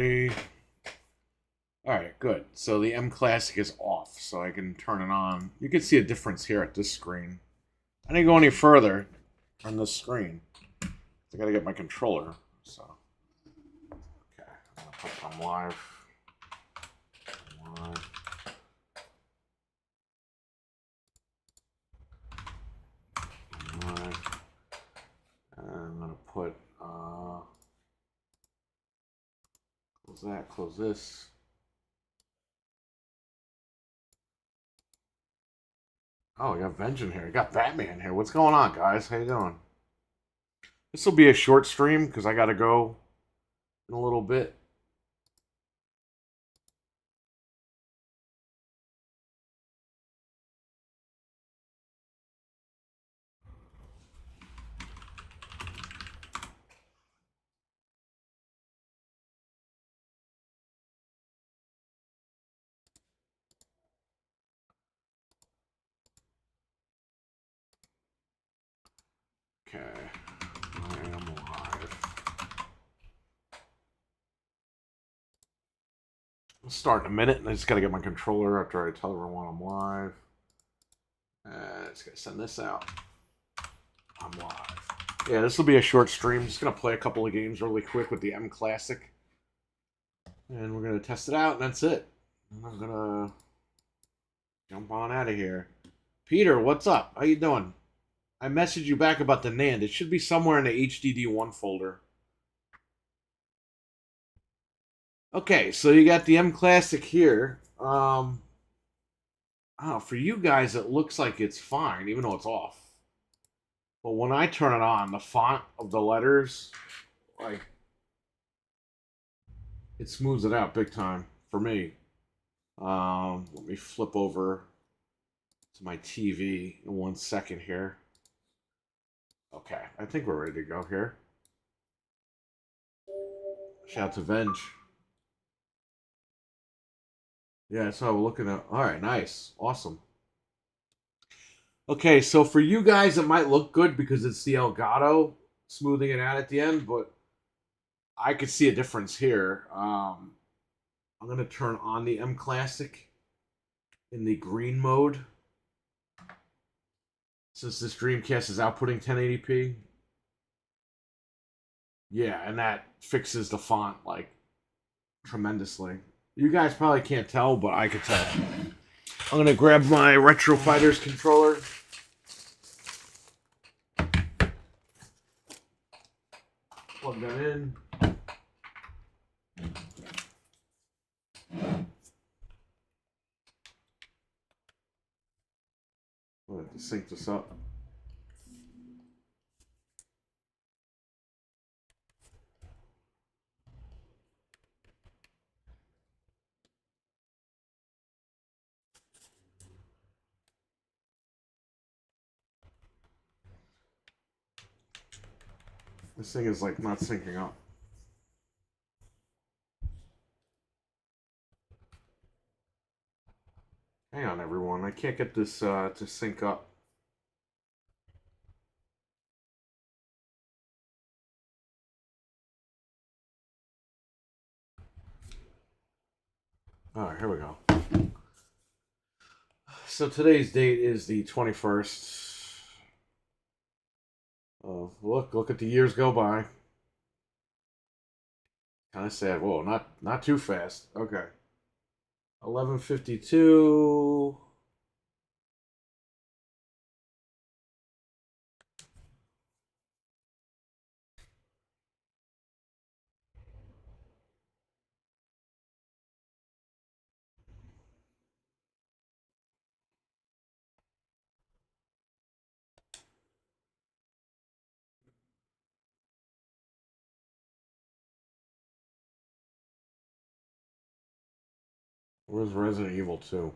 ready. All right, good. So the mClassic is off, so I can turn it on. You can see a difference here at this screen. I didn't go any further on this screen. I gotta get my controller. So, okay, I'm gonna put it on live. Live. Live. And I'm gonna put close that, close this. Oh, we got Vengeance here. We got Batman here. What's going on, guys? How you doing? This will be a short stream because I gotta go in a little bit. Okay, I am live. We'll start in a minute, and I just got to get my controller after I tell everyone I'm live. Just got to send this out. I'm live. Yeah, this will be a short stream. Just going to play a couple of games really quick with the mClassic. And we're going to test it out, and that's it. And I'm going to jump on out of here. Peter, what's up? How you doing? I messaged you back about the NAND. It should be somewhere in the HDD1 folder. Okay, so you got the mClassic here. Oh, for you guys, it looks like it's fine, even though it's off. But when I turn it on, the font of the letters, like, it smooths it out big time for me. Let me flip over to my TV in 1 second here. Okay, I think we're ready to go here. Shout out to Venge. Yeah, that's how we're looking at. All right, nice. Awesome. Okay, so for you guys, it might look good because it's the Elgato smoothing it out at the end, but I could see a difference here. I'm going to turn on the mClassic in the green mode. Since this Dreamcast is outputting 1080p. Yeah, and that fixes the font, like, tremendously. You guys probably can't tell, but I could tell. I'm going to grab my Retro Fighters controller. Plug that in. I'll have to sync this up. This thing is like not syncing up. Hang on, everyone. I can't get this to sync up. All right, here we go. So today's date is the 21st. Oh, look at the years go by. Kind of sad. Whoa, not too fast. Okay. 11:52. Where's Resident Evil 2?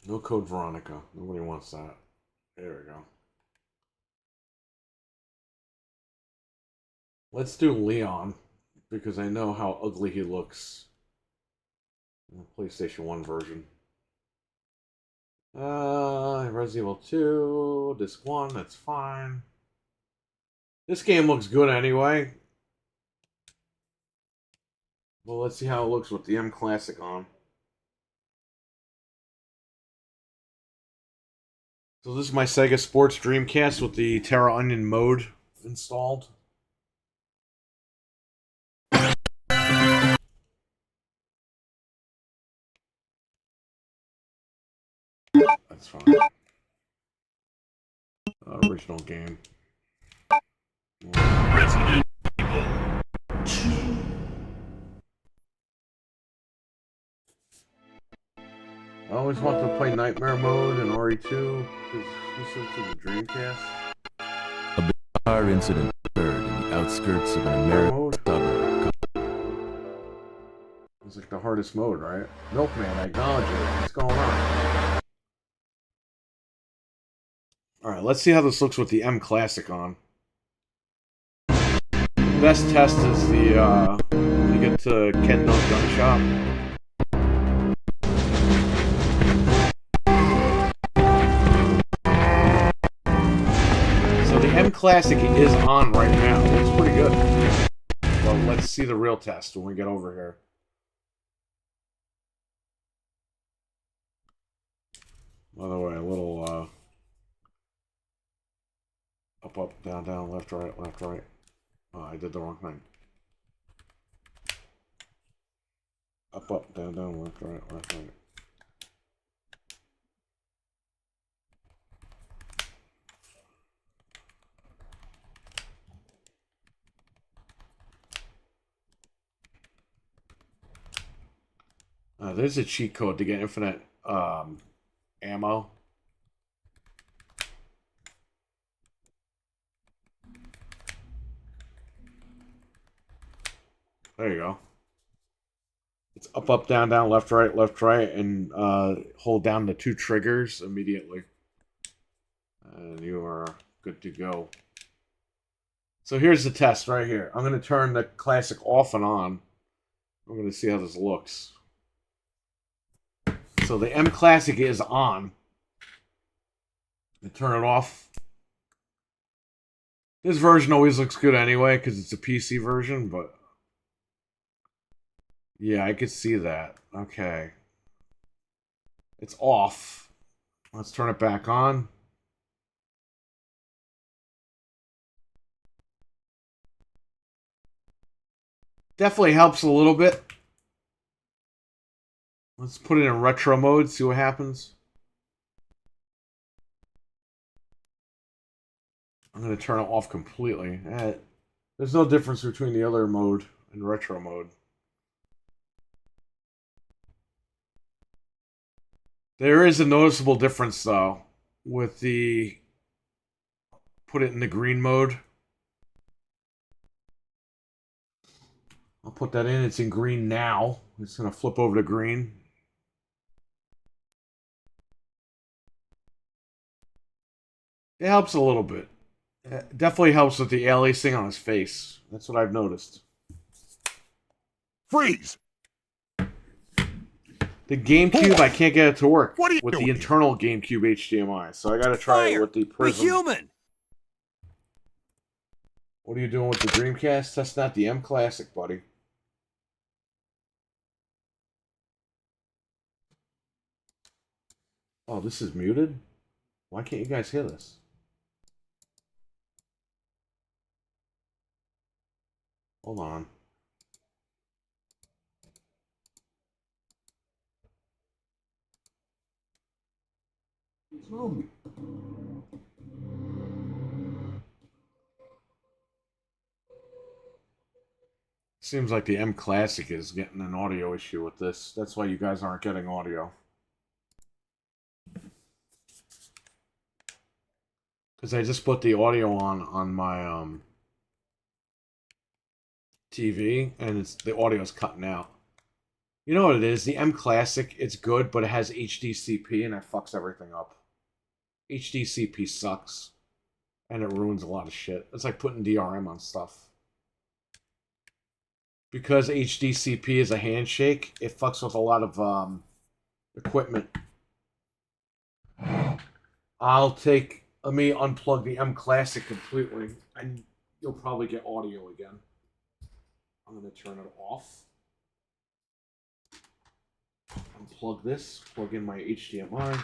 No Code Veronica. Nobody wants that. There we go. Let's do Leon, because I know how ugly he looks in the PlayStation 1 version. Resident Evil 2, Disc 1, that's fine. This game looks good anyway. Well, let's see how it looks with the mClassic on. So this is my Sega Sports Dreamcast with the Terra Onion mode installed. That's fine. Original game. Resident Evil 2. I always want to play Nightmare Mode and RE2 because exclusive to the Dreamcast. A bizarre incident occurred in the outskirts of an American suburb. It's like the hardest mode, right? Milkman, I acknowledge it. What's going on? Alright, let's see how this looks with the mClassic on. The best test is the, when you get to Kendo's Gun Shop. So the mClassic is on right now. It looks pretty good. Well, let's see the real test when we get over here. By the way, a little, up, up, down, down, left, right, left, right. Oh, I did the wrong thing. Up, up, down, down, left, right, left, right. There's a cheat code to get infinite ammo. There you go. It's up, up, down, down, left, right, and hold down the 2 triggers immediately. And you are good to go. So here's the test right here. I'm going to turn the Classic off and on. I'm going to see how this looks. So the mClassic is on. And turn it off. This version always looks good anyway because it's a PC version, but yeah, I could see that. Okay. It's off. Let's turn it back on. Definitely helps a little bit. Let's put it in retro mode, see what happens. I'm going to turn it off completely. There's no difference between the other mode and retro mode. There is a noticeable difference, though, with the... Put it in the green mode. I'll put that in. It's in green now. It's going to flip over to green. It helps a little bit. It definitely helps with the aliasing on his face. That's what I've noticed. Freeze! The GameCube, I can't get it to work What are you with doing the internal GameCube HDMI. So I got to try it with the Prism. We're human! What are you doing with the Dreamcast? That's not the mClassic, buddy. Oh, this is muted? Why can't you guys hear this? Hold on. Seems like the mClassic is getting an audio issue with this. That's why you guys aren't getting audio. Because I just put the audio on my TV, and the audio is cutting out. You know what it is? The mClassic, it's good, but it has HDCP, and that fucks everything up. HDCP sucks, and it ruins a lot of shit. It's like putting DRM on stuff. Because HDCP is a handshake, it fucks with a lot of equipment. Let me unplug the mClassic completely, and you'll probably get audio again. I'm going to turn it off. Unplug this, plug in my HDMI.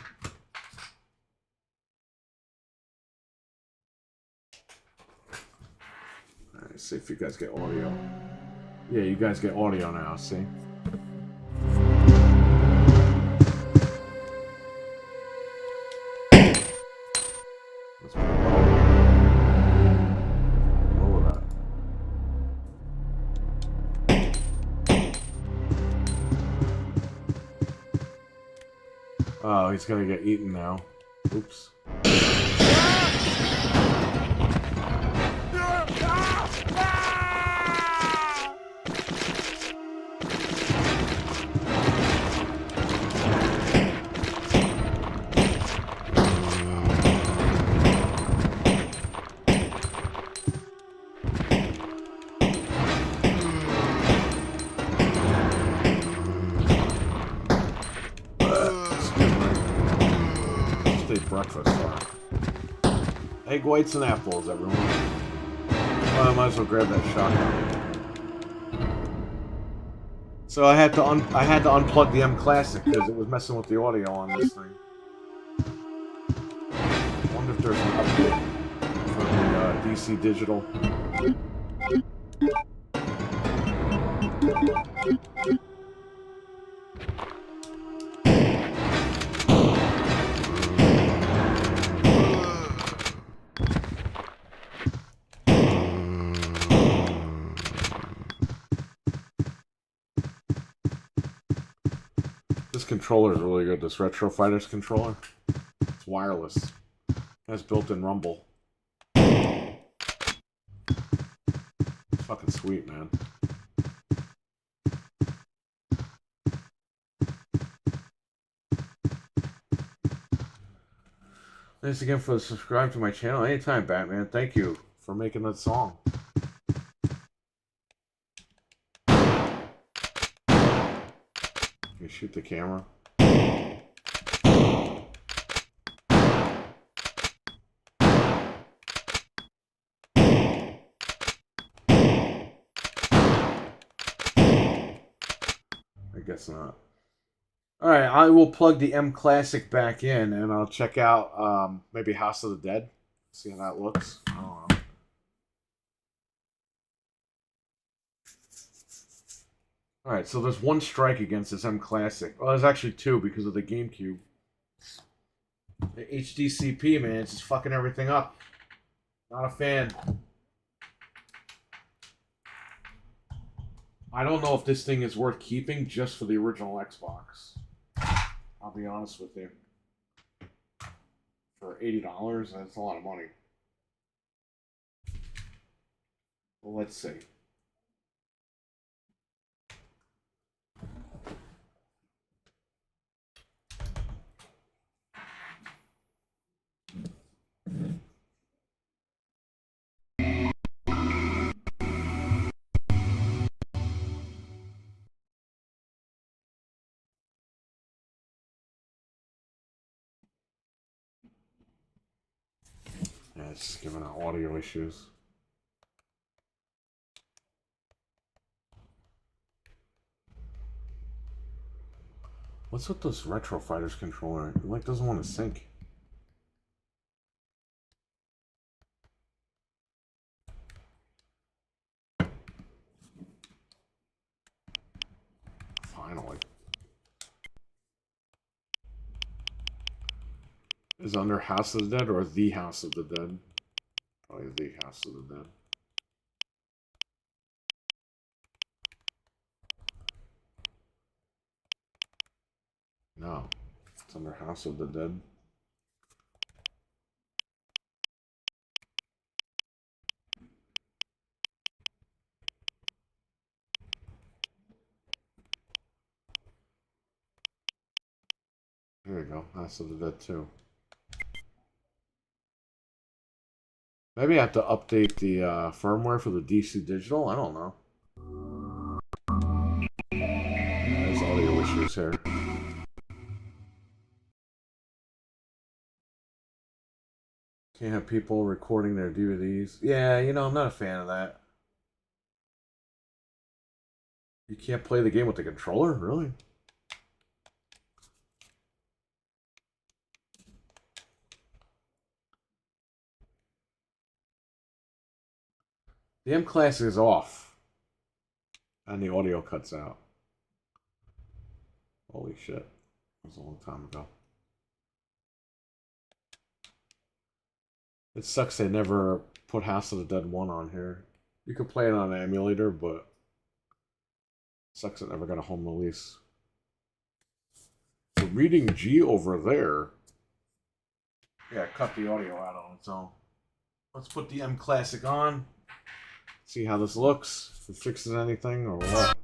Alright, see if you guys get audio. Yeah, you guys get audio now, see? Let's put lower that. Oh, he's gonna get eaten now. Oops. Breakfast. Egg whites and apples, everyone. Well, I might as well grab that shotgun. So I had to unplug the mClassic because it was messing with the audio on this thing. I wonder if there's an update for the DCDigital. This controller is really good, this Retro Fighters controller. It's wireless. It has built-in rumble. It's fucking sweet, man. Thanks again for subscribing to my channel. Anytime, Batman. Thank you for making that song. You shoot the camera. I guess not. Alright, I will plug the mClassic back in and I'll check out maybe House of the Dead. See how that looks. I don't know. Alright, so there's one strike against this mClassic. Well, there's actually two because of the GameCube. The HDCP, man, it's just fucking everything up. Not a fan. I don't know if this thing is worth keeping just for the original Xbox. I'll be honest with you. For $80, that's a lot of money. Well, let's see. Yeah, it's just giving out audio issues. What's with this Retro Fighters controller? It like doesn't want to sync. Finally. Is it under House of the Dead or The House of the Dead? Probably The House of the Dead. No, it's under House of the Dead. There we go, House of the Dead 2. Maybe I have to update the firmware for the DCDigital. I don't know. There's audio issues here. Can't have people recording their DVDs. Yeah, you know, I'm not a fan of that. You can't play the game with the controller? Really? The mClassic is off. And the audio cuts out. Holy shit. That was a long time ago. It sucks they never put House of the Dead 1 on here. You could play it on an emulator, but it sucks it never got a home release. The reading G over there. Yeah, cut the audio out on its own. Let's put the mClassic on. See how this looks. If it fixes anything or what.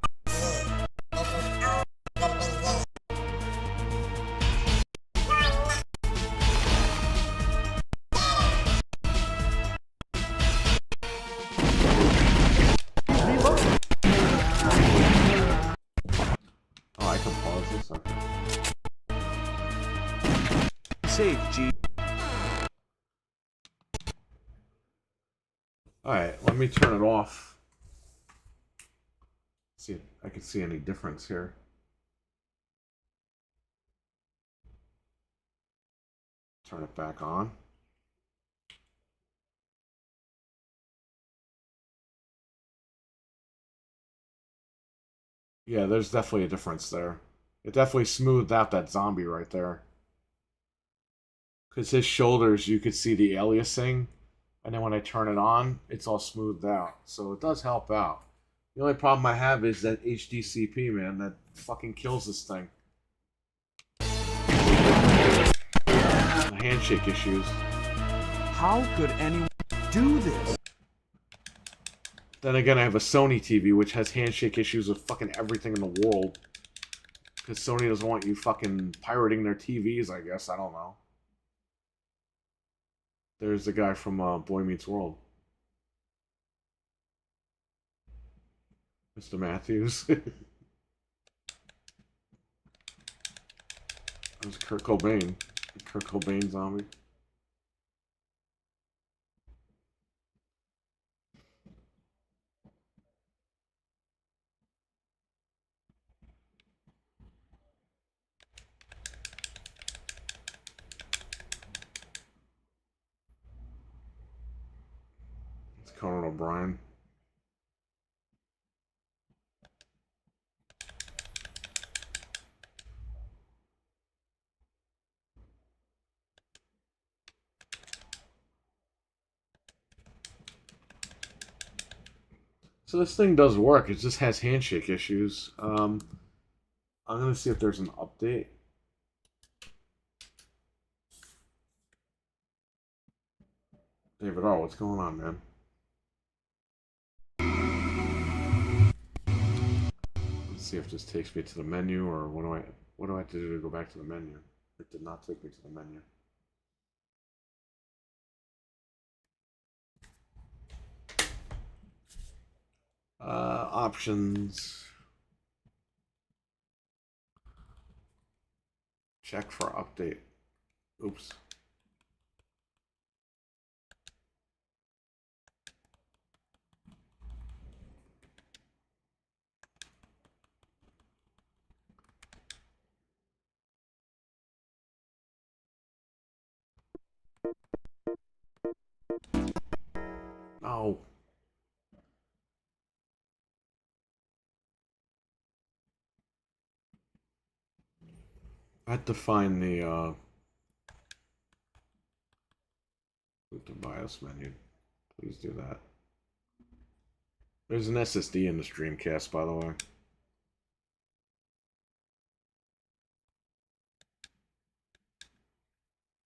Oh, I can pause this. Okay. Save G. Alright, let me turn it off. See if I can see any difference here. Turn it back on. Yeah, there's definitely a difference there. It definitely smoothed out that zombie right there. Because his shoulders, you could see the aliasing. And then when I turn it on, it's all smoothed out. So it does help out. The only problem I have is that HDCP, man. That fucking kills this thing. The handshake issues. How could anyone do this? Then again, I have a Sony TV, which has handshake issues with fucking everything in the world. Because Sony doesn't want you fucking pirating their TVs, I guess. I don't know. There's the guy from Boy Meets World. Mr. Matthews. That was Kurt Cobain. Kurt Cobain zombie. It's Conan O'Brien. So this thing does work. It just has handshake issues. I'm gonna see if there's an update. David, oh, what's going on, man? Let's see if this takes me to the menu, or what do I have to do to go back to the menu? It did not take me to the menu. Options. Check for update. Oops. No. I had to find the BIOS menu. Please do that. There's an SSD in this Dreamcast, by the way.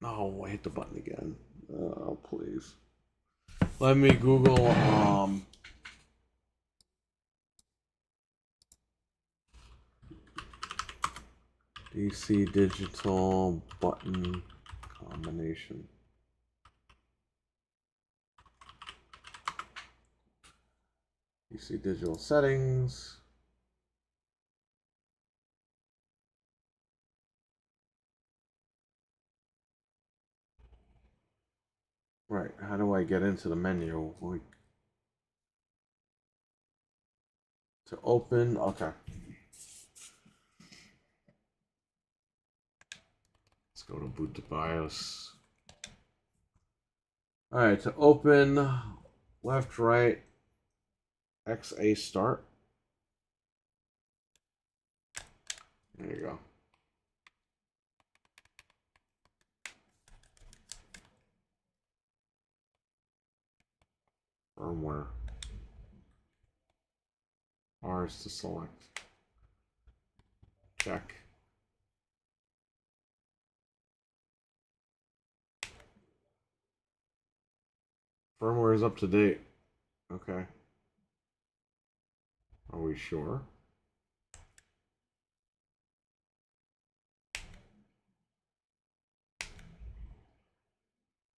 No, I hit the button again. Oh, please. Let me Google, DCDigital button combination. DCDigital settings. Right, how do I get into the menu? Like, to open, okay. Let's go to boot to BIOS. Alright, to open, left, right, XA start. There you go. Firmware. R is to select. Check. Firmware is up to date. Okay. Are we sure?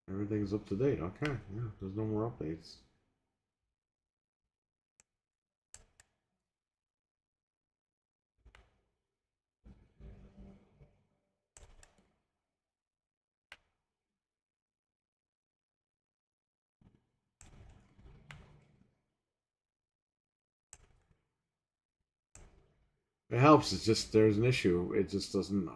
Everything's up to date. Okay. Yeah, there's no more updates. It helps. It's just there's an issue. It just doesn't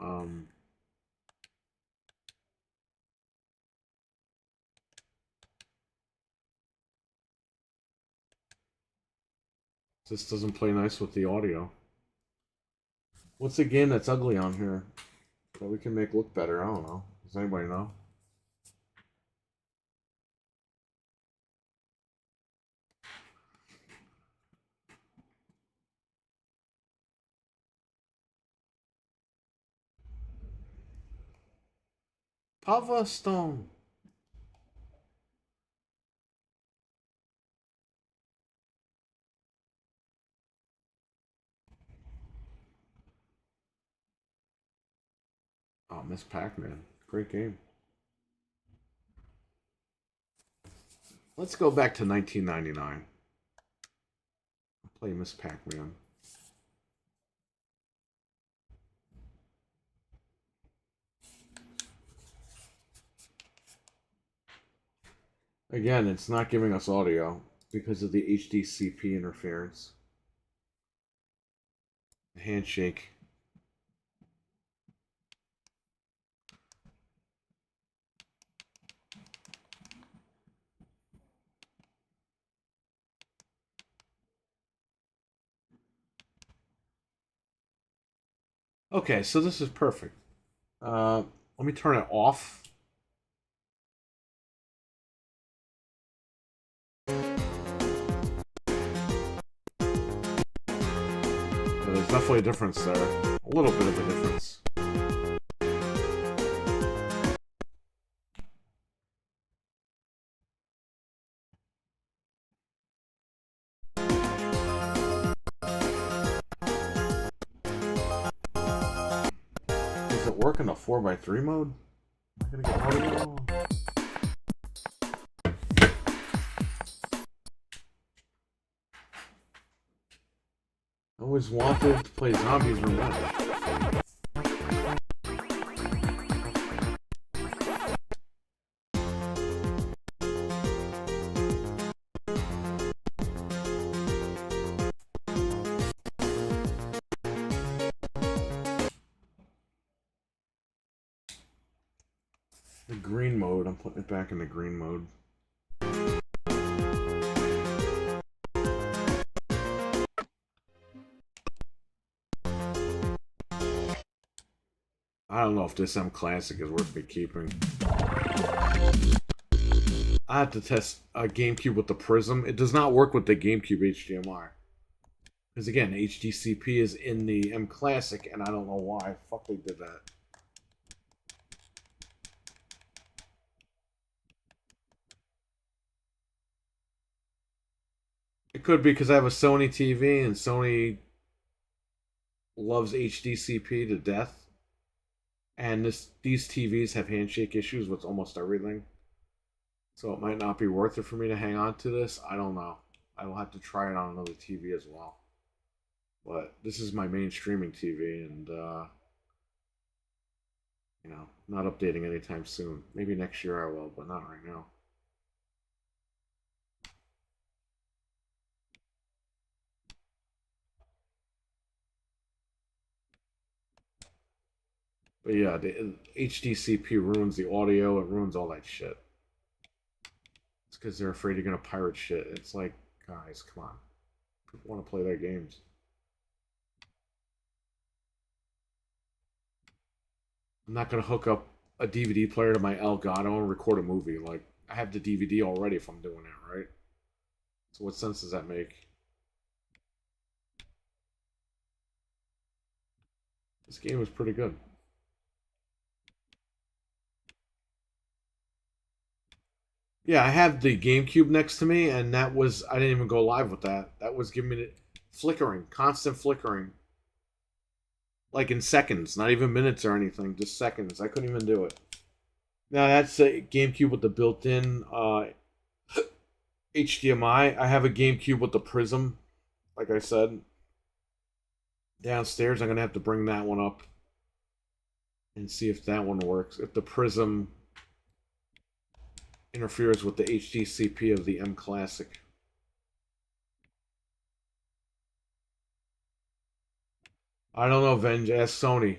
just doesn't play nice with the audio. What's a game that's ugly on here that we can make look better? I don't know. Does anybody know? Pava Stone. Oh, Miss Pac-Man. Great game. Let's go back to 1999. Play Miss Pac-Man. Again, it's not giving us audio because of the HDCP interference. Handshake. Okay, so this is perfect. Let me turn it off. There's definitely a difference there. A little bit of a difference. Does it work in the 4x3 mode? Am I gonna get audio? I always wanted to play Zombies Revenge. The green mode, I'm putting it back in the green mode. I don't know if this mClassic is worth me keeping. I had to test a GameCube with the Prism. It does not work with the GameCube HDMI. Because again, HDCP is in the mClassic, and I don't know why. Fuck, they did that. It could be because I have a Sony TV, and Sony loves HDCP to death. And these TVs have handshake issues with almost everything. So it might not be worth it for me to hang on to this. I don't know. I will have to try it on another TV as well. But this is my main streaming TV, and you know, not updating anytime soon. Maybe next year I will, but not right now. But yeah, the HDCP ruins the audio. It ruins all that shit. It's because they're afraid you're gonna pirate shit. It's like, guys, come on. People want to play their games. I'm not gonna hook up a DVD player to my Elgato and record a movie. Like, I have the DVD already if I'm doing that, right? So what sense does that make? This game was pretty good. Yeah, I have the GameCube next to me, and that was, I didn't even go live with that. That was giving me the flickering, constant flickering. Like in seconds, not even minutes or anything, just seconds. I couldn't even do it. Now that's a GameCube with the built-in HDMI. I have a GameCube with the Prism, like I said. Downstairs, I'm going to have to bring that one up and see if that one works. If the Prism interferes with the HDCP of the mClassic. I don't know, Venge. Ask Sony.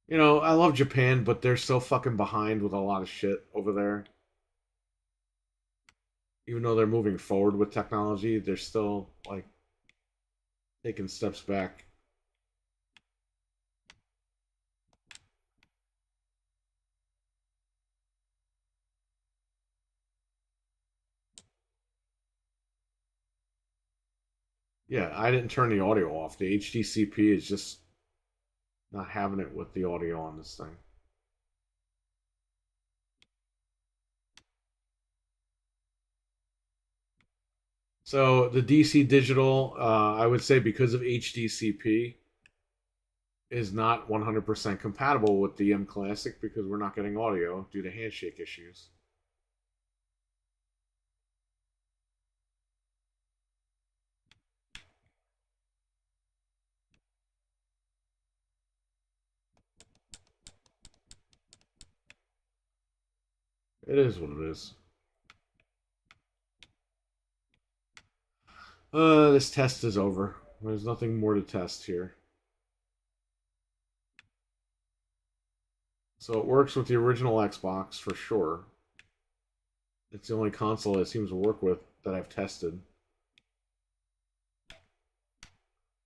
You know, I love Japan, but they're so fucking behind with a lot of shit over there. Even though they're moving forward with technology, they're still, like, taking steps back. Yeah, I didn't turn the audio off. The HDCP is just not having it with the audio on this thing. So the DCDigital, I would say because of HDCP, is not 100% compatible with the mClassic because we're not getting audio due to handshake issues. It is what it is. This test is over. There's nothing more to test here. So it works with the original Xbox for sure. It's the only console it seems to work with that I've tested.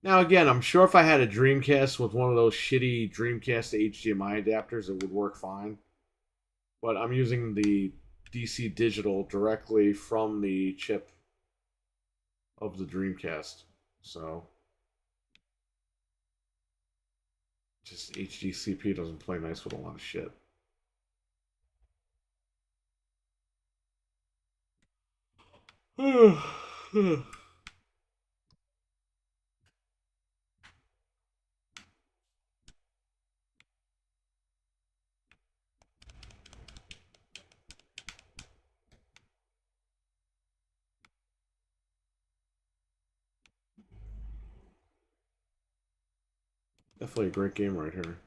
Now again, I'm sure if I had a Dreamcast with one of those shitty Dreamcast HDMI adapters, it would work fine. But I'm using the DCDigital directly from the chip of the Dreamcast. So just HDCP doesn't play nice with a lot of shit. Definitely a great game right here.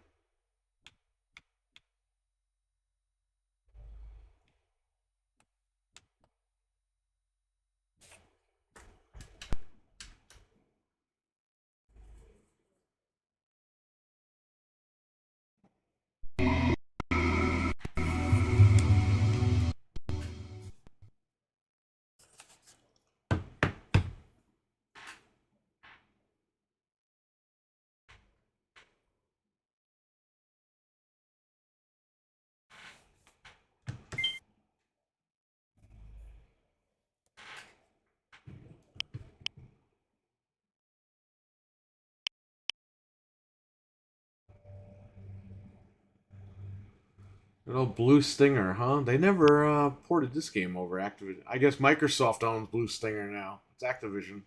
Good old Blue Stinger, huh? They never ported this game over Activision. I guess Microsoft owns Blue Stinger now. It's Activision.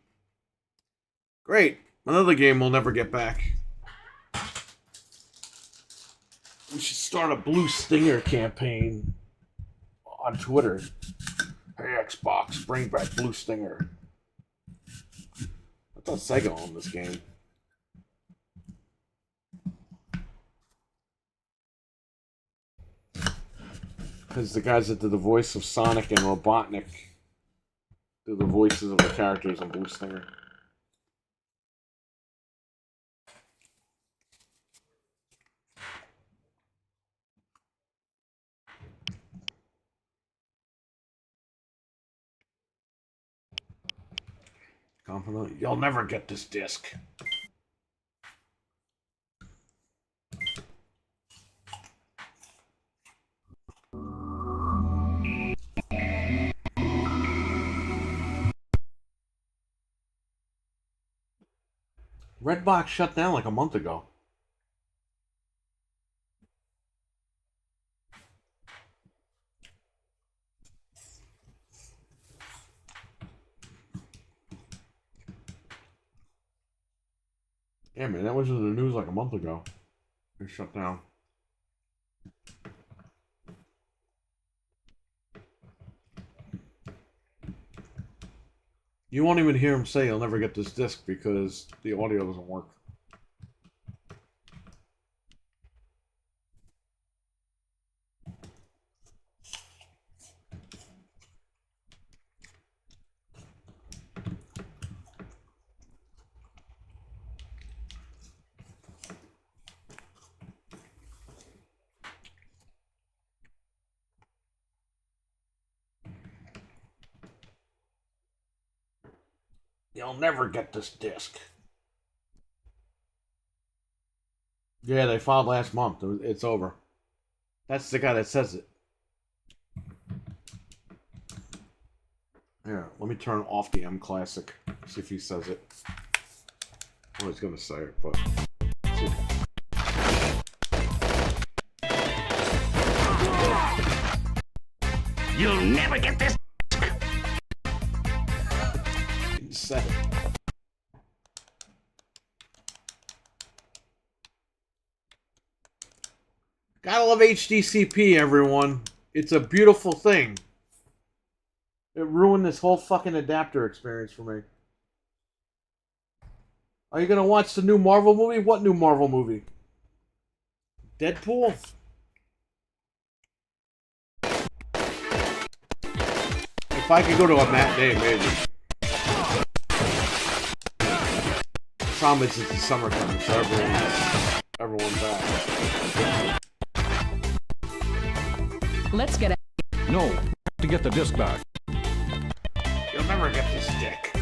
Great. Another game we'll never get back. We should start a Blue Stinger campaign on Twitter. Hey, Xbox, bring back Blue Stinger. I thought Sega owned this game. Because the guys that did the voice of Sonic and Robotnik do the voices of the characters in Blue Stinger. Confident. You'll never get this disc. Redbox shut down like a month ago. Yeah, man, that was in the news like a month ago. They shut down. You won't even hear him say he'll never get this disc because the audio doesn't work. You'll never get this disc. Yeah, they filed last month. It's over. That's the guy that says it. Yeah, let me turn off the mClassic. See if he says it. Well, he's gonna say it, but... See. You'll never get this. He said it. Gotta love HDCP, everyone. It's a beautiful thing. It ruined this whole fucking adapter experience for me. Are you gonna watch the new Marvel movie? What new Marvel movie? Deadpool? If I could go to a matinee, maybe. Problem is, it's the summertime, so everyone's back. Let's get out. No, to get the disc back. You'll never get this dick.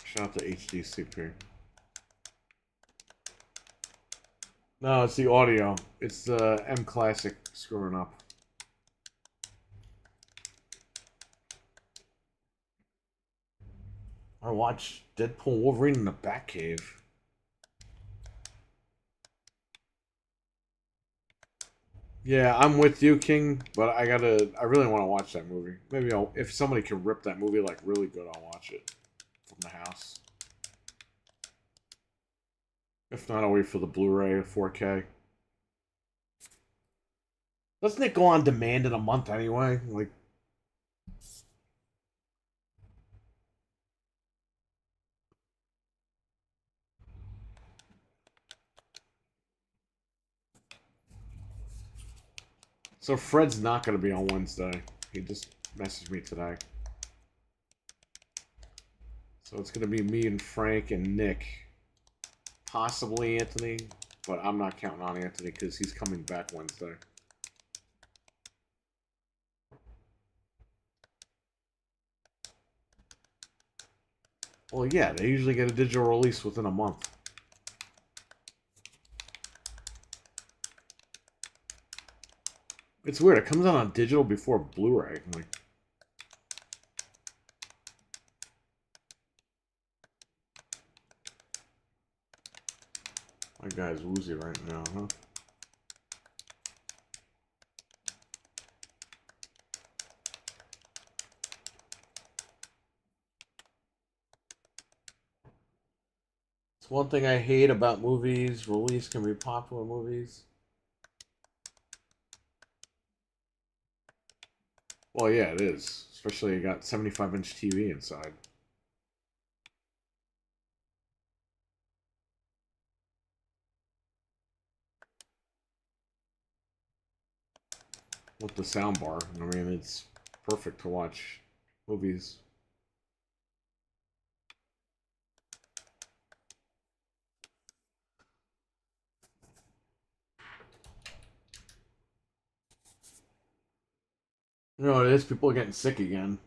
Shout out to HDCP. No, it's the audio. It's the mClassic screwing up. I watched Deadpool Wolverine in the Batcave. Yeah, I'm with you, King, but I really want to watch that movie. Maybe if somebody can rip that movie like really good, I'll watch it from the house. If not, I'll wait for the Blu-ray 4K. Doesn't it go on demand in a month anyway? Like, so Fred's not going to be on Wednesday. He just messaged me today. So it's going to be me and Frank and Nick. Possibly Anthony, but I'm not counting on Anthony because he's coming back Wednesday. Well, yeah, they usually get a digital release within a month. It's weird. It comes out on digital before Blu-ray. Like, my guy's woozy right now, huh? It's one thing I hate about movies. Release can be popular movies. Well, yeah, it is. Especially you got 75-inch TV inside. with the sound bar. I mean, it's perfect to watch movies. You know, it is. People are getting sick again.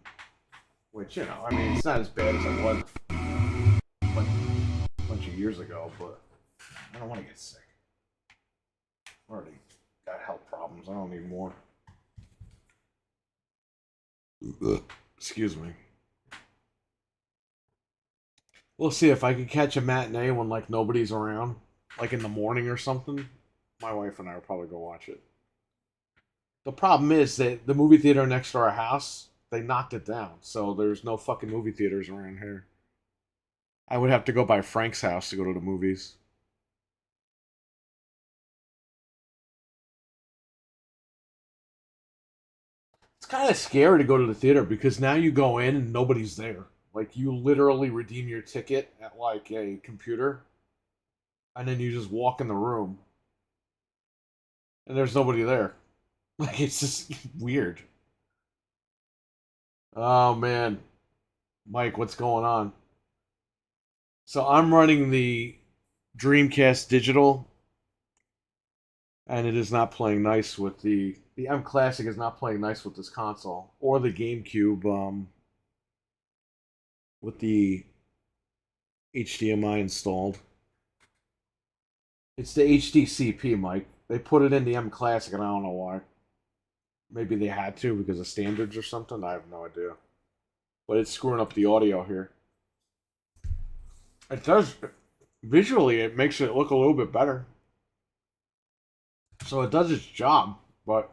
Which, you know, I mean, it's not as bad as it was a bunch of years ago, but I don't want to get sick. I already got health problems. I don't need more. Excuse me. We'll see if I can catch a matinee when, like, nobody's around. Like in the morning or something. My wife and I will probably go watch it. The problem is that the movie theater next to our house, they knocked it down. So there's no fucking movie theaters around here. I would have to go by Frank's house to go to the movies. It's kind of scary to go to the theater because now you go in and nobody's there. Like, you literally redeem your ticket at, like, a computer, and then you just walk in the room, and there's nobody there. Like, it's just weird. Oh, man. Mike, what's going on? So I'm running the Dreamcast Digital, and it is not playing nice with the mClassic is not playing nice with this console or the GameCube with the HDMI installed. It's the HDCP, Mike. They put it in the mClassic, and I don't know why. Maybe they had to because of standards or something. I have no idea. But it's screwing up the audio here. It does. Visually, it makes it look a little bit better. So it does its job, but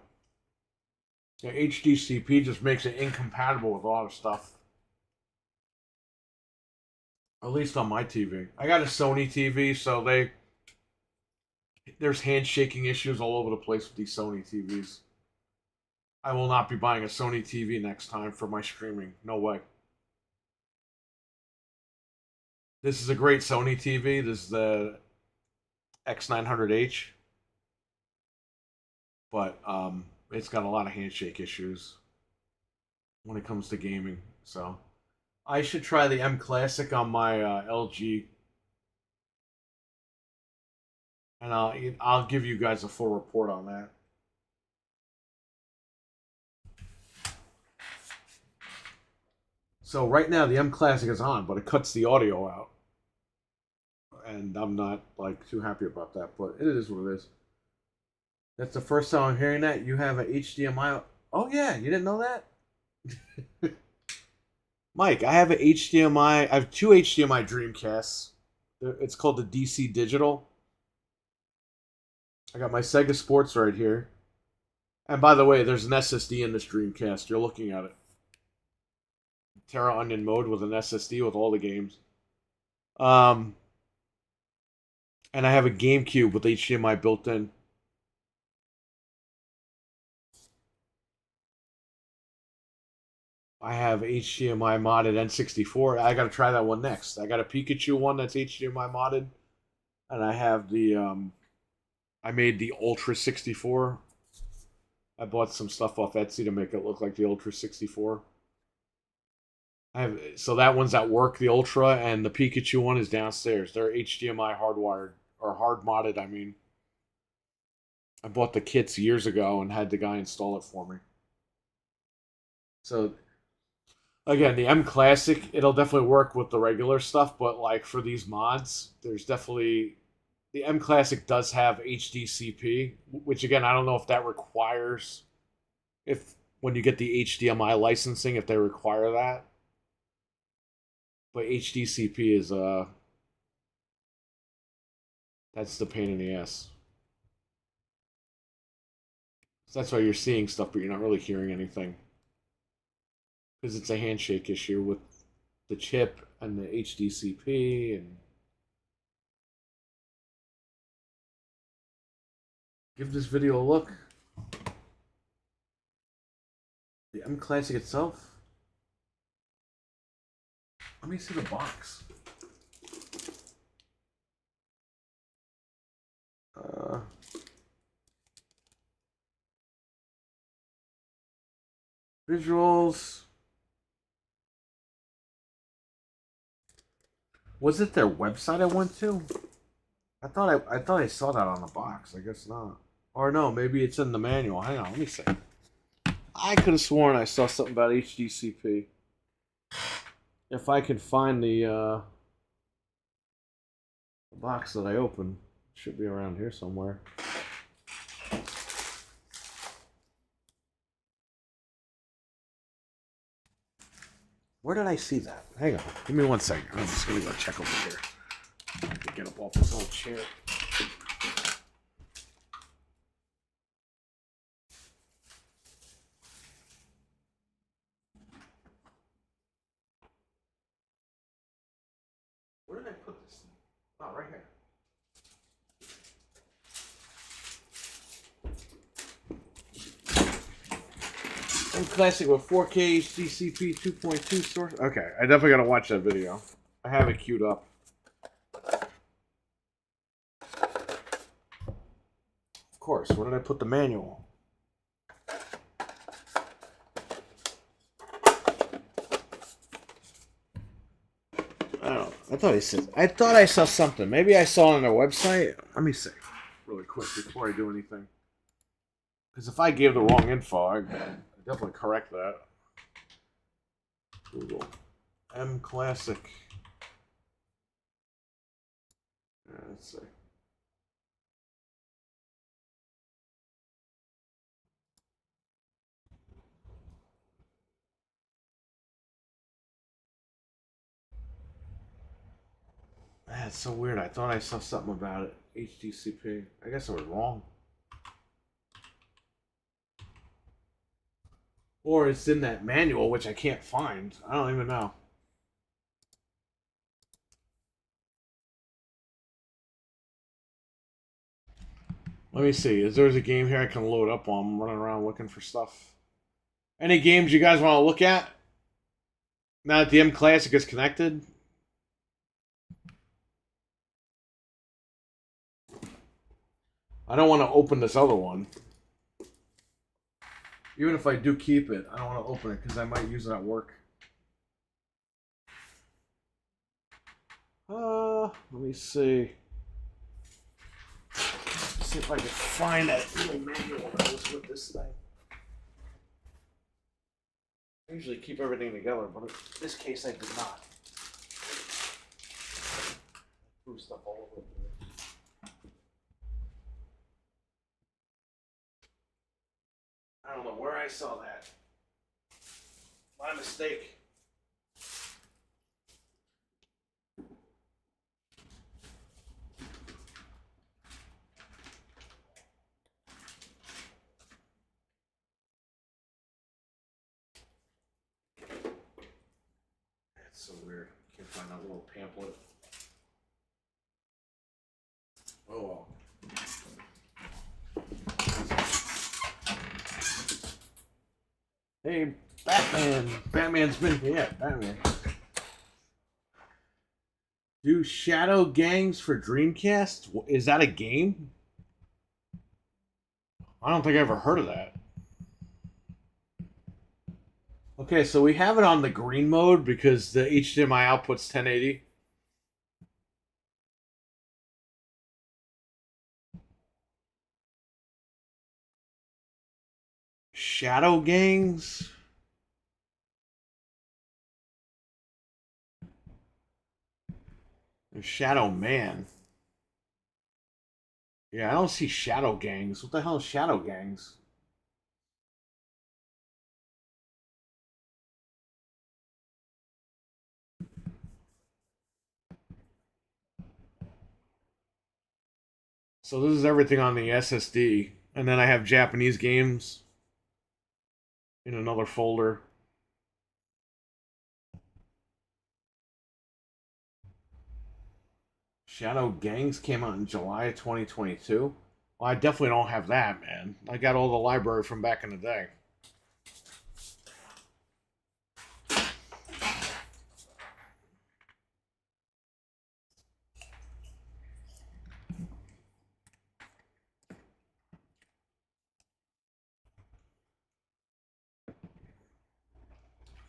the HDCP just makes it incompatible with a lot of stuff. At least on my TV. I got a Sony TV, so there's handshaking issues all over the place with these Sony TVs. I will not be buying a Sony TV next time for my streaming. No way. This is a great Sony TV. This is the X900H. But it's got a lot of handshake issues when it comes to gaming. So I should try the mClassic on my LG. And I'll give you guys a full report on that. So right now the mClassic is on, but it cuts the audio out. And I'm not like too happy about that, but it is what it is. That's the first time I'm hearing that. You have a HDMI. Oh yeah, you didn't know that? Mike, I have a HDMI. I have two HDMI Dreamcasts. It's called the DCDigital. I got my Sega Sports right here. And by the way, there's an SSD in this Dreamcast. You're looking at it. Terra Onion mode with an SSD with all the games. And I have a GameCube with HDMI built in. I have HDMI modded N64. I gotta try that one next. I got a Pikachu one that's HDMI modded. And I have the I made the Ultra 64. I bought some stuff off Etsy to make it look like the Ultra 64. So that one's at work, the Ultra, and the Pikachu one is downstairs. They're HDMI hardwired, or hard modded, I mean. I bought the kits years ago and had the guy install it for me. So, again, the mClassic, it'll definitely work with the regular stuff, but like for these mods, there's definitely... The mClassic does have HDCP, which again, I don't know if that requires... when you get the HDMI licensing, if they require that. But HDCP is that's the pain in the ass. So that's why you're seeing stuff, but you're not really hearing anything. Because it's a handshake issue with the chip and the HDCP and give this video a look. The mClassic itself. Let me see the box. Visuals. Was it their website I went to? I thought I saw that on the box. I guess not. Or no, maybe it's in the manual. Hang on, let me see. I could have sworn I saw something about HDCP. If I can find the box that I opened, it should be around here somewhere. Where did I see that? Hang on, give me 1 second. I'm just gonna go check over here. I have to get up off this old chair. Where did I put this thing? Oh, right here. mClassic with 4K HDCP 2.2 source. Okay, I definitely gotta watch that video. I have it queued up. Of course, where did I put the manual? I don't know. I thought I saw something. Maybe I saw it on their website. Let me see really quick before I do anything. Because if I gave the wrong info, I definitely correct that. Google mClassic. Let's see. That's so weird. I thought I saw something about it. HDCP. I guess I was wrong. Or it's in that manual, which I can't find. I don't even know. Let me see. Is there a game here I can load up while I'm running around looking for stuff? Any games you guys want to look at? Now that the mClassic is connected? I don't want to open this other one. Even if I do keep it, I don't want to open it because I might use it at work. Let me see. Let's see if I can find that little manual that was with this thing. I usually keep everything together, but in this case I did not. I threw stuff all over the place. I don't know where I saw that. My mistake. That's so weird. Can't find that little pamphlet. Oh well. Hey, Batman. Batman's been here. Yeah, Batman. Do Shadow Gangs for Dreamcast? Is that a game? I don't think I ever heard of that. Okay, so we have it on the green mode because the HDMI output's 1080. Shadow Gangs? There's Shadow Man. Yeah, I don't see Shadow Gangs. What the hell is Shadow Gangs? So this is everything on the SSD. And then I have Japanese games in another folder. Shadow Gangs came out in July 2022. Well, I definitely don't have that, man. I got all the library from back in the day.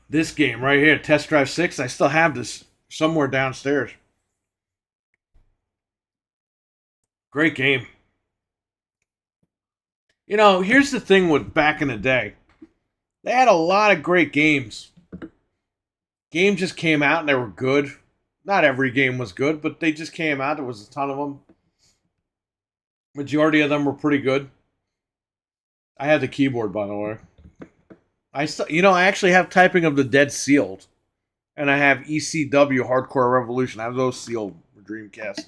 This game right here, Test Drive 6, I still have this somewhere downstairs. Great game. You know, here's the thing with back in the day. They had a lot of great games. Games just came out and they were good. Not every game was good, but they just came out. There was a ton of them. Majority of them were pretty good. I had the keyboard, by the way. I actually have Typing of the Dead sealed. And I have ECW Hardcore Revolution. I have those sealed for Dreamcast.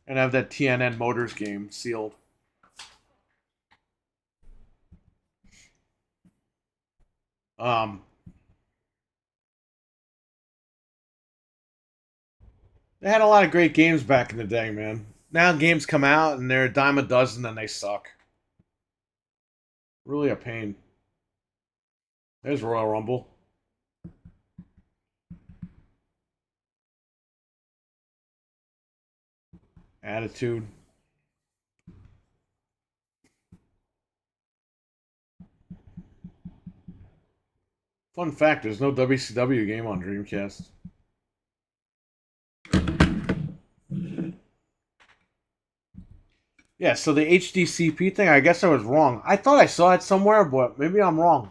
And I have that TNN Motors game sealed. They had a lot of great games back in the day, man. Now games come out and they're a dime a dozen and they suck. Really a pain. There's Royal Rumble. Attitude. Fun fact, there's no WCW game on Dreamcast. Yeah, so the HDCP thing, I guess I was wrong. I thought I saw it somewhere, but maybe I'm wrong.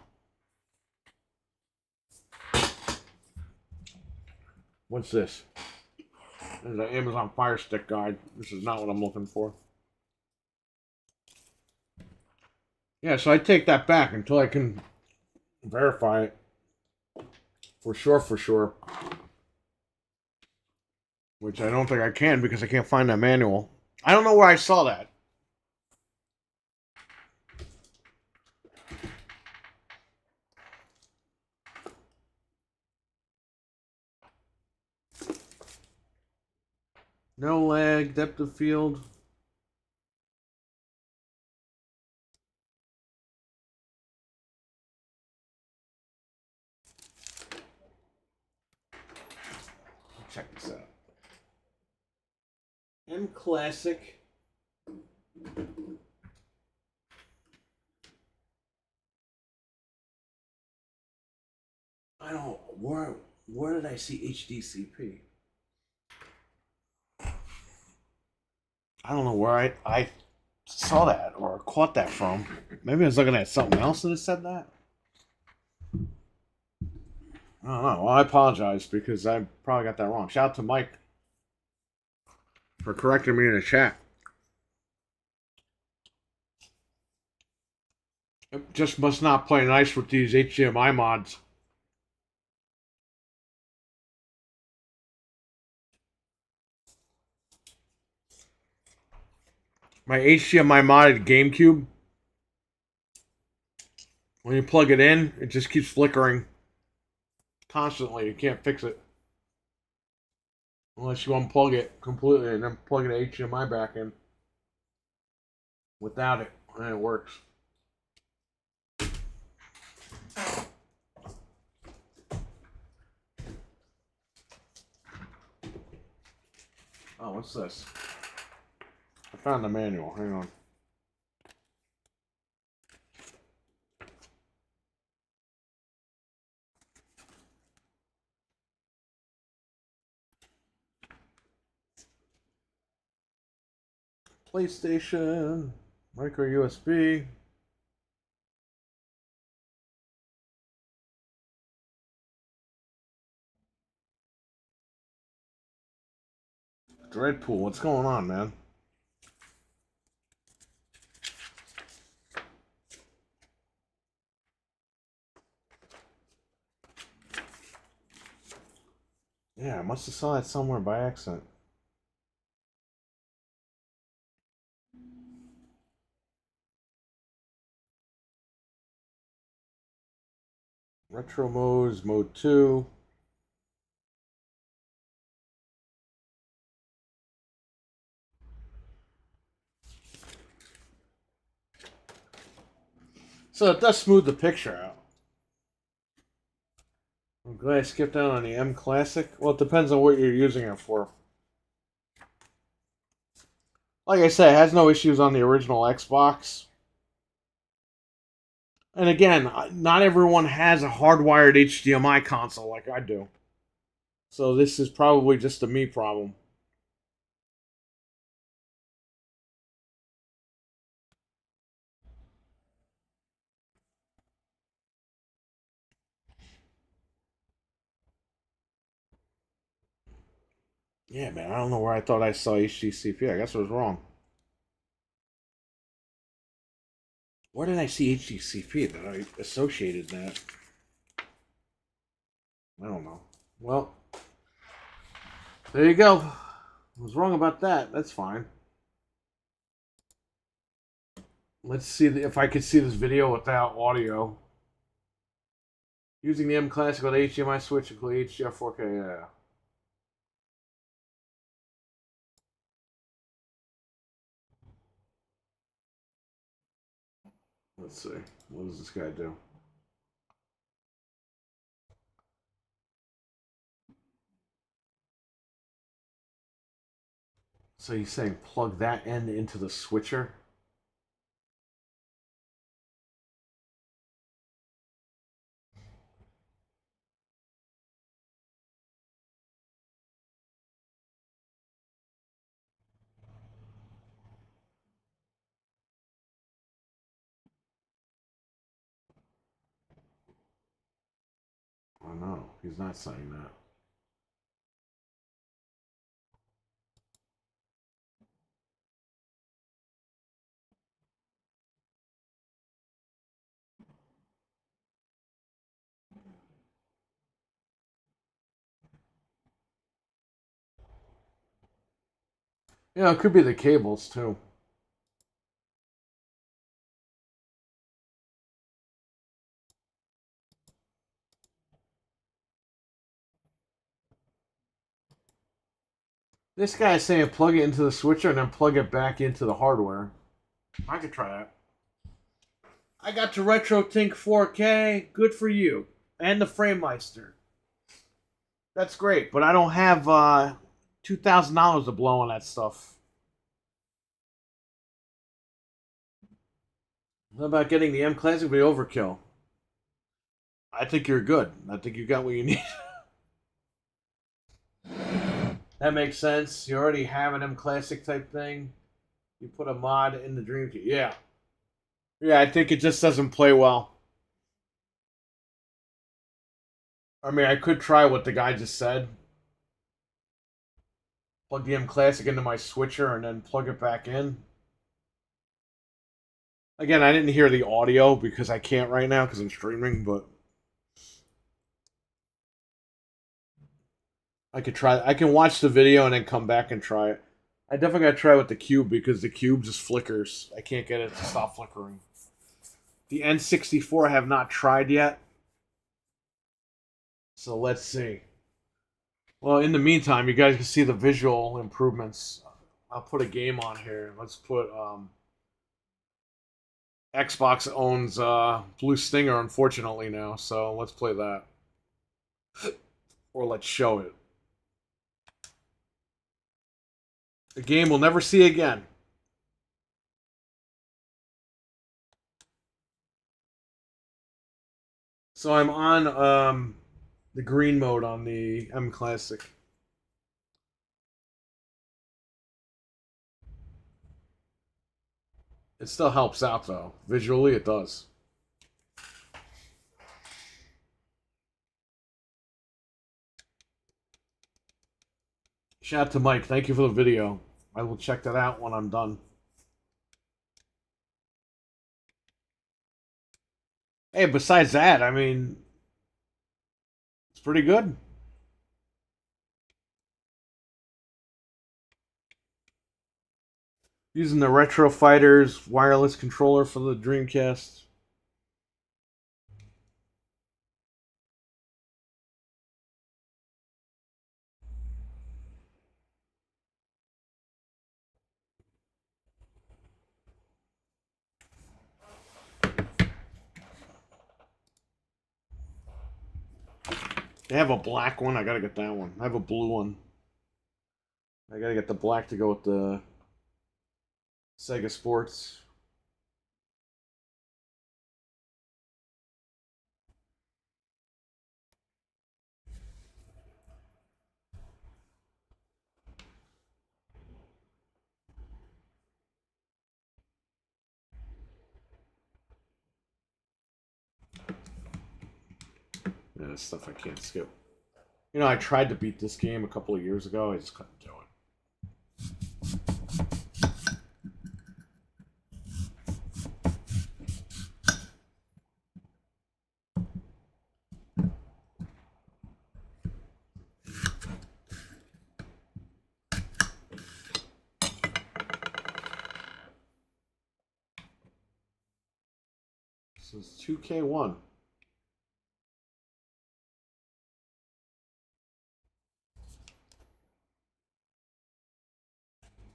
What's this? There's an Amazon Fire Stick guide. This is not what I'm looking for. Yeah, so I take that back until I can verify it. For sure. Which I don't think I can because I can't find that manual. I don't know where I saw that. No lag, depth of field. Check this out. mClassic. I don't where did I see HDCP? I don't know where I saw that or caught that from. Maybe I was looking at something else and it said that. I don't know. Well, I apologize because I probably got that wrong. Shout out to Mike for correcting me in the chat. It just must not play nice with these HDMI mods. My HDMI modded GameCube, when you plug it in, it just keeps flickering constantly. You can't fix it. Unless you unplug it completely and then plug the HDMI back in. Without it, and it works. Oh, what's this? I found the manual. Hang on. PlayStation, micro USB. Dreadpool, what's going on, man? Yeah, I must have saw that somewhere by accident. Retro modes, mode 2. So it does smooth the picture out. I'm glad I skipped out on the mClassic. Well, it depends on what you're using it for. Like I said, it has no issues on the original Xbox. And again, not everyone has a hardwired HDMI console like I do. So this is probably just a me problem. Yeah, man, I don't know where I thought I saw HDCP. I guess I was wrong. Where did I see HDCP that I associated that? I don't know. Well, there you go. I was wrong about that. That's fine. Let's see if I could see this video without audio. Using the mClassic with HDMI switch, including HDR 4K. Yeah. Let's see. What does this guy do? So he's saying plug that end into the switcher? Oh no, he's not saying that. Yeah, it could be the cables too. This guy is saying plug it into the switcher and then plug it back into the hardware. I could try that. I got the RetroTink 4K. Good for you. And the FrameMeister. That's great, but I don't have $2,000 to blow on that stuff. How about getting the mClassic? Be overkill. I think you're good. I think you got what you need. That makes sense. You already have an mClassic type thing. You put a mod in the Dreamcast. Yeah. Yeah, I think it just doesn't play well. I mean, I could try what the guy just said. Plug the mClassic into my switcher and then plug it back in. Again, I didn't hear the audio because I can't right now because I'm streaming, but I could try. I can watch the video and then come back and try it. I definitely gotta try with the cube because the cube just flickers. I can't get it to stop flickering. The N64 I have not tried yet. So let's see. Well, in the meantime, you guys can see the visual improvements. I'll put a game on here. Let's put Xbox owns Blue Stinger, unfortunately, now. So let's play that. Or let's show it. A game we'll never see again. So I'm on the green mode on the mClassic. It still helps out though. Visually it does. Shout out to Mike. Thank you for the video. I will check that out when I'm done. Hey, besides that, I mean, it's pretty good. Using the Retro Fighters wireless controller for the Dreamcast. They have a black one. I gotta get that one. I have a blue one. I gotta get the black to go with the Sega Sports. Yeah, this stuff I can't skip. You know, I tried to beat this game a couple of years ago. I just couldn't do it. This is 2K1.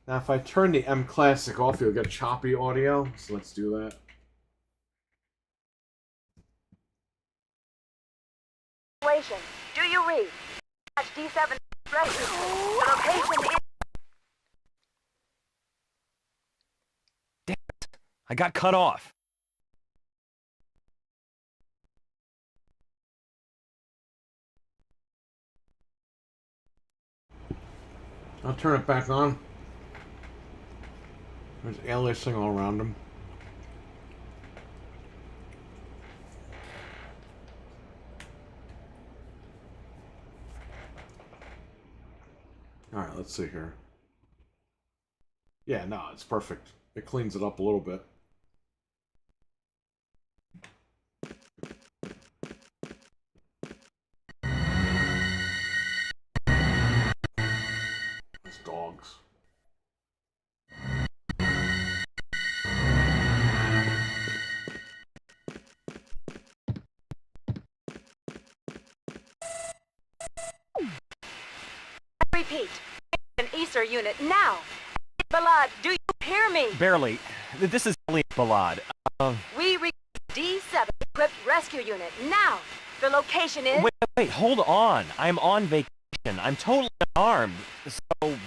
Now, if I turn the mClassic off, you'll get choppy audio. So let's do that. Do you read? D7 ready. The location is... Damn it. I got cut off. I'll turn it back on. There's aliasing all around him. Alright, let's see here. Yeah, no, it's perfect. It cleans it up a little bit. Those dogs. Repeat. An Easter unit now. Balad, do you hear me? Barely. This is only Balad. We request D7 equipped rescue unit now. The location is... Wait, hold on. I'm on vacation. I'm totally unarmed. So...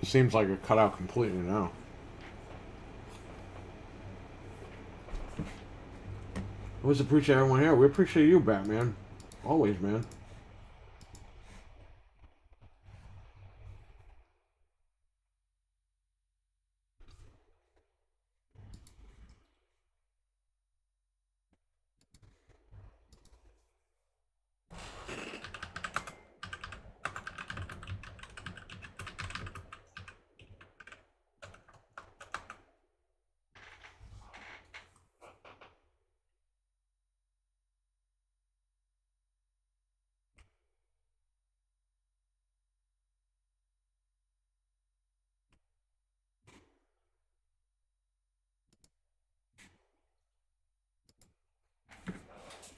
It seems like it cut out completely now. I always appreciate everyone here. We appreciate you, Batman. Always, man.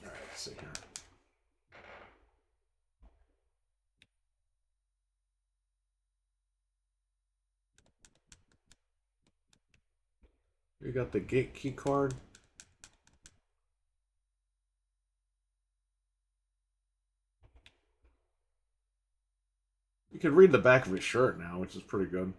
Let's see here. You got the gate key card. You can read the back of his shirt now, which is pretty good.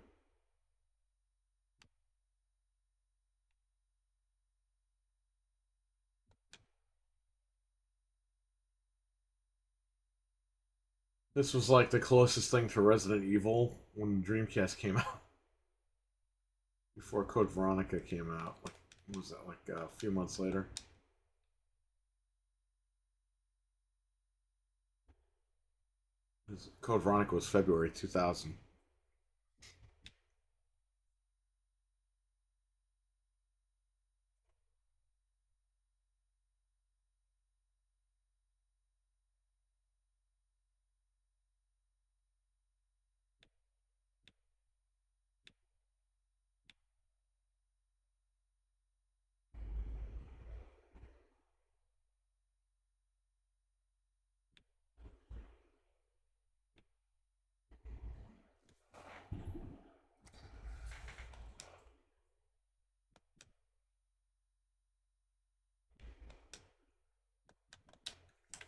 This was like the closest thing to Resident Evil when Dreamcast came out. Before Code Veronica came out. What was that, like a few months later? Code Veronica was February 2000.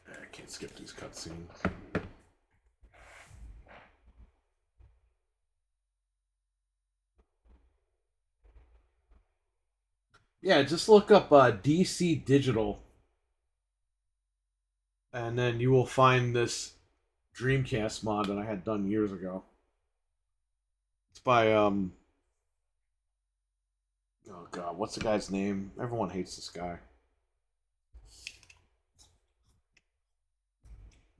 I can't skip these cutscenes. Yeah, just look up DC Digital And then you will find this Dreamcast mod that I had done years ago. It's by oh god, what's the guy's name? Everyone hates this guy.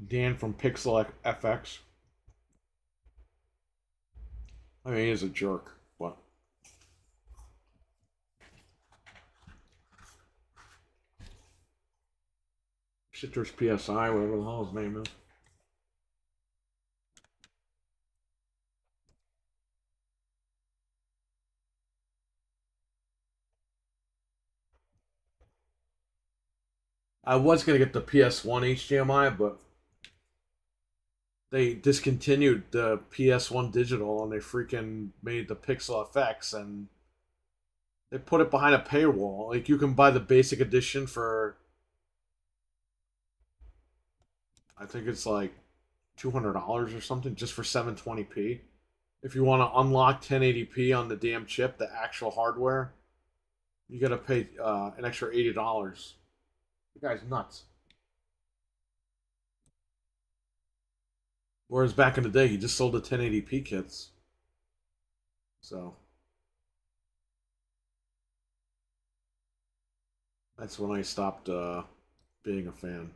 Dan from Pixel FX. I mean, he is a jerk, but Shitter's PSI, whatever the hell his name is. I was gonna get the PS1 HDMI, but they discontinued the PS1 digital and they freaking made the Pixel FX and they put it behind a paywall. Like you can buy the basic edition for I think it's like $200 or something just for 720p. If you want to unlock 1080p on the damn chip, the actual hardware, you gotta pay an extra $80. The guy's nuts. Whereas back in the day, he just sold the 1080p kits. So that's when I stopped being a fan.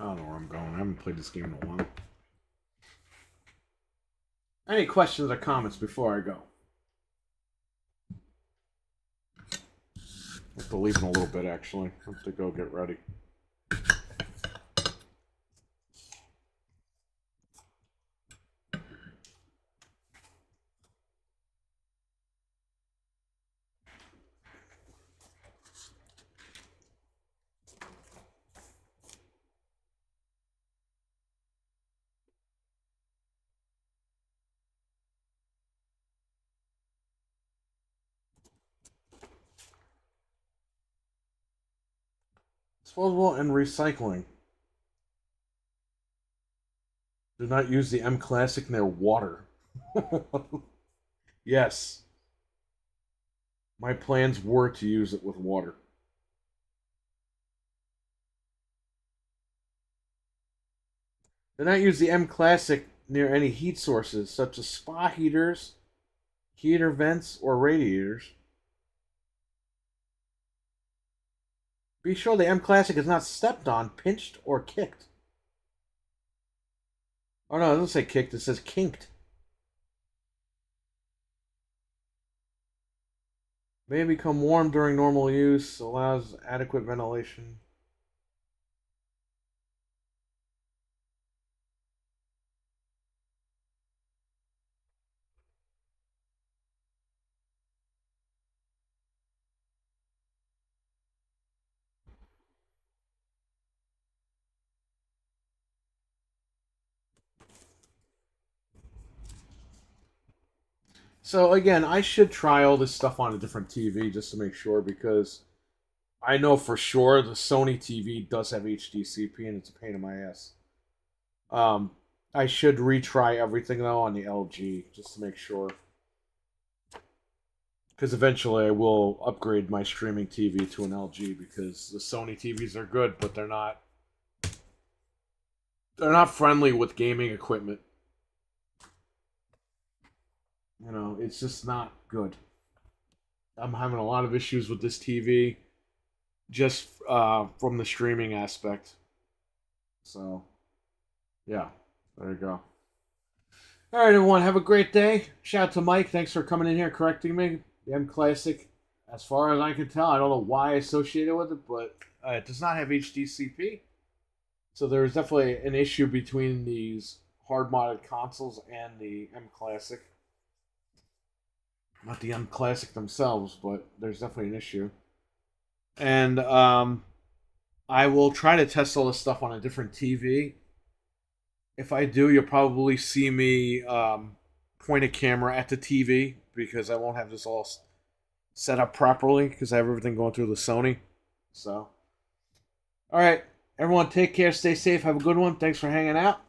I don't know where I'm going. I haven't played this game in a while. Any questions or comments before I go? I have to leave in a little bit, actually. I have to go get ready. Disposable and recycling. Do not use the mClassic in their water. Yes. My plans were to use it with water. Do not use the mClassic near any heat sources, such as spa heaters, heater vents, or radiators. Be sure the mClassic is not stepped on, pinched, or kicked. Oh no, it doesn't say kicked, it says kinked. May become warm during normal use, allows adequate ventilation. So again, I should try all this stuff on a different TV just to make sure, because I know for sure the Sony TV does have HDCP and it's a pain in my ass. I should retry everything though on the LG just to make sure, because eventually I will upgrade my streaming TV to an LG, because the Sony TVs are good, but they're not friendly with gaming equipment. You know, it's just not good. I'm having a lot of issues with this TV just from the streaming aspect. So, yeah, there you go. All right, everyone, have a great day. Shout out to Mike. Thanks for coming in here correcting me. The mClassic, as far as I can tell, I don't know why I associated with it, but it does not have HDCP. So there's definitely an issue between these hard-modded consoles and the mClassic. Not the mClassic themselves, but there's definitely an issue. And I will try to test all this stuff on a different TV. If I do, you'll probably see me point a camera at the TV because I won't have this all set up properly because I have everything going through the Sony. So, all right, everyone, take care, stay safe, have a good one. Thanks for hanging out.